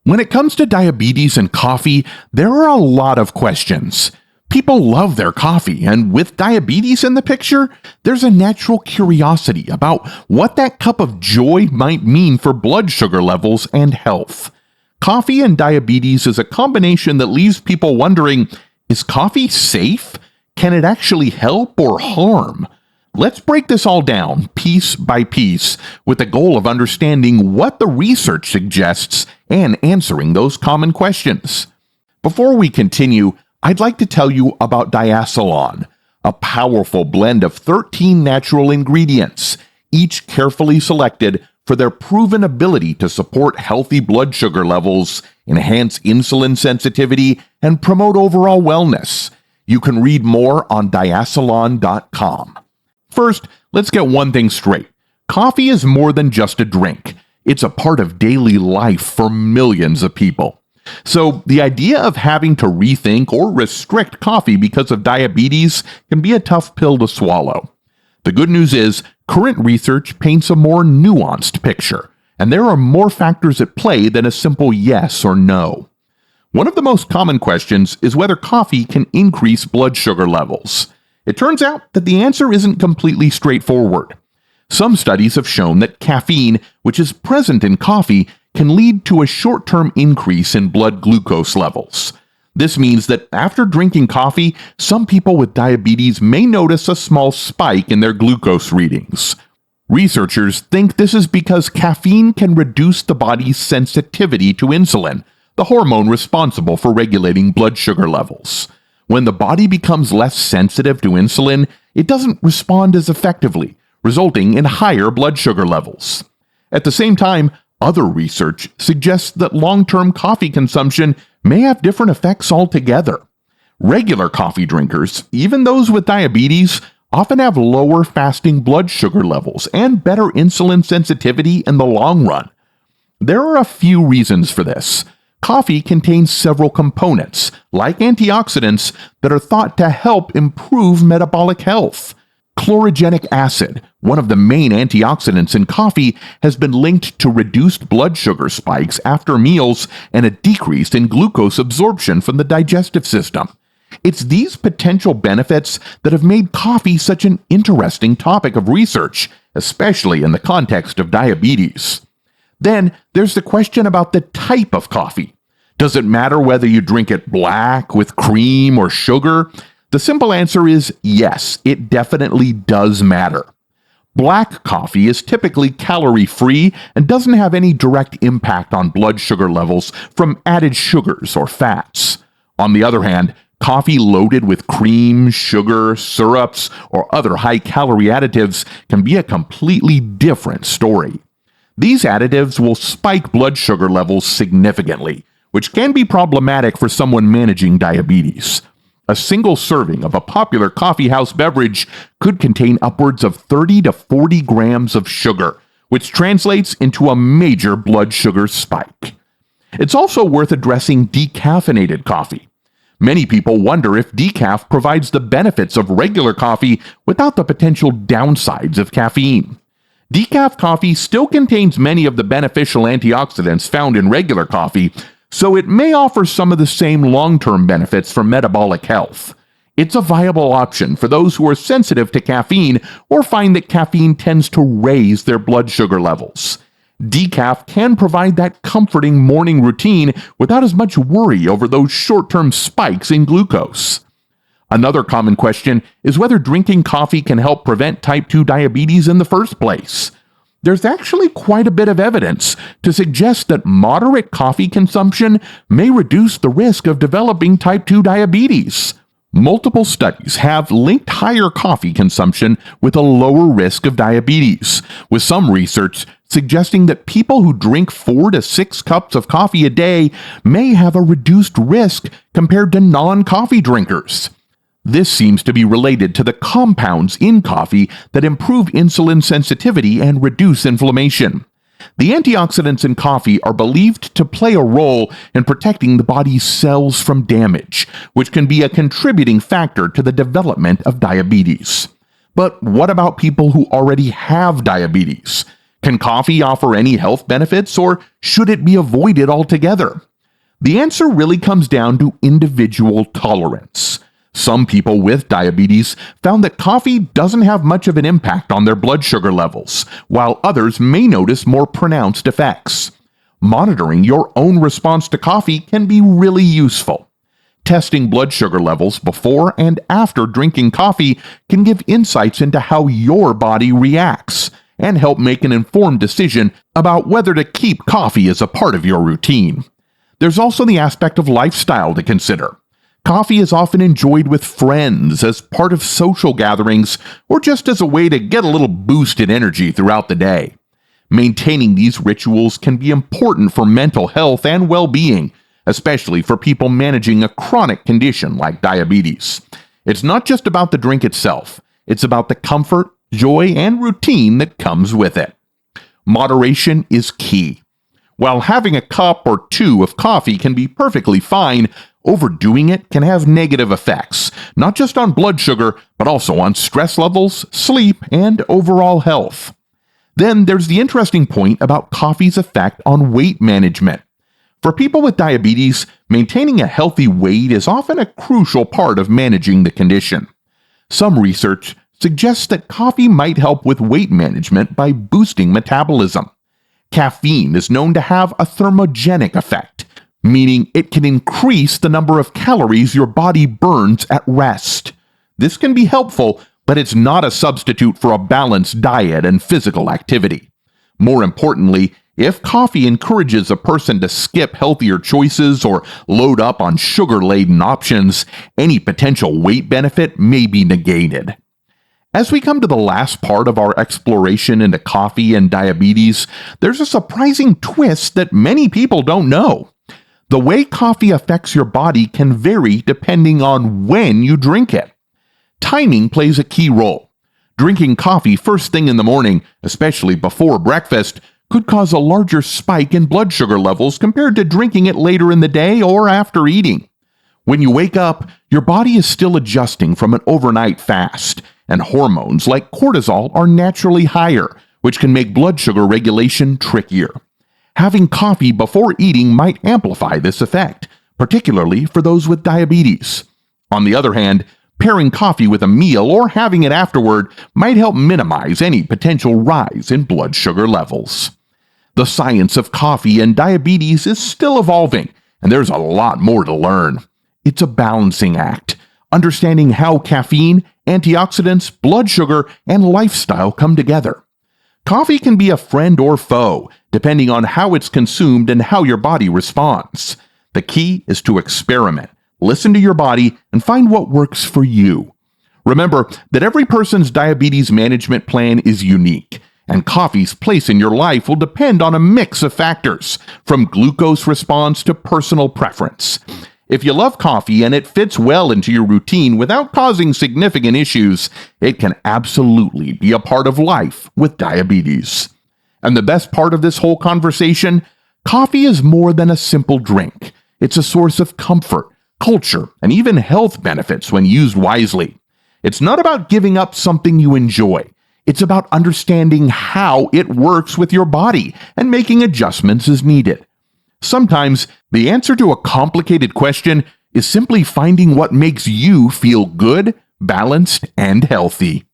When it comes to diabetes and coffee, there are a lot of questions. People love their coffee, and with diabetes in the picture, there's a natural curiosity about what that cup of joy might mean for blood sugar levels and health. Coffee and diabetes is a combination that leaves people wondering, is coffee safe? Can it actually help or harm? Let's break this all down, piece by piece, with the goal of understanding what the research suggests and answering those common questions. Before we continue, I'd like to tell you about diacelan, a powerful blend of 13 natural ingredients, each carefully selected for their proven ability to support healthy blood sugar levels, enhance insulin sensitivity, and promote overall wellness. You can read more on diacelan.com. First, let's get one thing straight. Coffee is more than just a drink. It's a part of daily life for millions of people. So the idea of having to rethink or restrict coffee because of diabetes can be a tough pill to swallow. The good news is, current research paints a more nuanced picture, and there are more factors at play than a simple yes or no. One of the most common questions is whether coffee can increase blood sugar levels. It turns out that the answer isn't completely straightforward. Some studies have shown that caffeine, which is present in coffee, can lead to a short-term increase in blood glucose levels. This means that after drinking coffee, some people with diabetes may notice a small spike in their glucose readings. Researchers think this is because caffeine can reduce the body's sensitivity to insulin, the hormone responsible for regulating blood sugar levels. When the body becomes less sensitive to insulin, it doesn't respond as effectively, resulting in higher blood sugar levels. At the same time, other research suggests that long-term coffee consumption may have different effects altogether. Regular coffee drinkers, even those with diabetes, often have lower fasting blood sugar levels and better insulin sensitivity in the long run. There are a few reasons for this. Coffee contains several components, like antioxidants, that are thought to help improve metabolic health. Chlorogenic acid, one of the main antioxidants in coffee, has been linked to reduced blood sugar spikes after meals and a decrease in glucose absorption from the digestive system. It's these potential benefits that have made coffee such an interesting topic of research, especially in the context of diabetes. Then there's the question about the type of coffee. Does it matter whether you drink it black, with cream, or sugar? The simple answer is yes, it definitely does matter. Black coffee is typically calorie-free and doesn't have any direct impact on blood sugar levels from added sugars or fats. On the other hand, coffee loaded with cream, sugar, syrups, or other high-calorie additives can be a completely different story. These additives will spike blood sugar levels significantly, which can be problematic for someone managing diabetes. A single serving of a popular coffeehouse beverage could contain upwards of 30 to 40 grams of sugar, which translates into a major blood sugar spike. It's also worth addressing decaffeinated coffee. Many people wonder if decaf provides the benefits of regular coffee without the potential downsides of caffeine. Decaf coffee still contains many of the beneficial antioxidants found in regular coffee, so it may offer some of the same long-term benefits for metabolic health. It's a viable option for those who are sensitive to caffeine or find that caffeine tends to raise their blood sugar levels. Decaf can provide that comforting morning routine without as much worry over those short-term spikes in glucose. Another common question is whether drinking coffee can help prevent type 2 diabetes in the first place. There's actually quite a bit of evidence to suggest that moderate coffee consumption may reduce the risk of developing type 2 diabetes. Multiple studies have linked higher coffee consumption with a lower risk of diabetes, with some research suggesting that people who drink 4 to 6 cups of coffee a day may have a reduced risk compared to non-coffee drinkers. This seems to be related to the compounds in coffee that improve insulin sensitivity and reduce inflammation. The antioxidants in coffee are believed to play a role in protecting the body's cells from damage, which can be a contributing factor to the development of diabetes. But what about people who already have diabetes? Can coffee offer any health benefits, or should it be avoided altogether? The answer really comes down to individual tolerance. Some people with diabetes found that coffee doesn't have much of an impact on their blood sugar levels, while others may notice more pronounced effects. Monitoring your own response to coffee can be really useful. Testing blood sugar levels before and after drinking coffee can give insights into how your body reacts and help make an informed decision about whether to keep coffee as a part of your routine. There's also the aspect of lifestyle to consider. Coffee is often enjoyed with friends as part of social gatherings or just as a way to get a little boost in energy throughout the day. Maintaining these rituals can be important for mental health and well-being, especially for people managing a chronic condition like diabetes. It's not just about the drink itself, it's about the comfort, joy, and routine that comes with it. Moderation is key. While having a cup or two of coffee can be perfectly fine, overdoing it can have negative effects, not just on blood sugar, but also on stress levels, sleep, and overall health. Then there's the interesting point about coffee's effect on weight management. For people with diabetes, maintaining a healthy weight is often a crucial part of managing the condition. Some research suggests that coffee might help with weight management by boosting metabolism. Caffeine is known to have a thermogenic effect, meaning it can increase the number of calories your body burns at rest. This can be helpful, but it's not a substitute for a balanced diet and physical activity. More importantly, if coffee encourages a person to skip healthier choices or load up on sugar-laden options, any potential weight benefit may be negated. As we come to the last part of our exploration into coffee and diabetes, there's a surprising twist that many people don't know. The way coffee affects your body can vary depending on when you drink it. Timing plays a key role. Drinking coffee first thing in the morning, especially before breakfast, could cause a larger spike in blood sugar levels compared to drinking it later in the day or after eating. When you wake up, your body is still adjusting from an overnight fast, and hormones like cortisol are naturally higher, which can make blood sugar regulation trickier. Having coffee before eating might amplify this effect, particularly for those with diabetes. On the other hand, pairing coffee with a meal or having it afterward might help minimize any potential rise in blood sugar levels. The science of coffee and diabetes is still evolving, and there's a lot more to learn. It's a balancing act, understanding how caffeine, antioxidants, blood sugar, and lifestyle come together. Coffee can be a friend or foe, depending on how it's consumed and how your body responds. The key is to experiment, listen to your body, and find what works for you. Remember that every person's diabetes management plan is unique, and coffee's place in your life will depend on a mix of factors, from glucose response to personal preference. If you love coffee and it fits well into your routine without causing significant issues, it can absolutely be a part of life with diabetes. And the best part of this whole conversation, coffee is more than a simple drink. It's a source of comfort, culture, and even health benefits when used wisely. It's not about giving up something you enjoy. It's about understanding how it works with your body and making adjustments as needed. Sometimes, the answer to a complicated question is simply finding what makes you feel good, balanced, and healthy.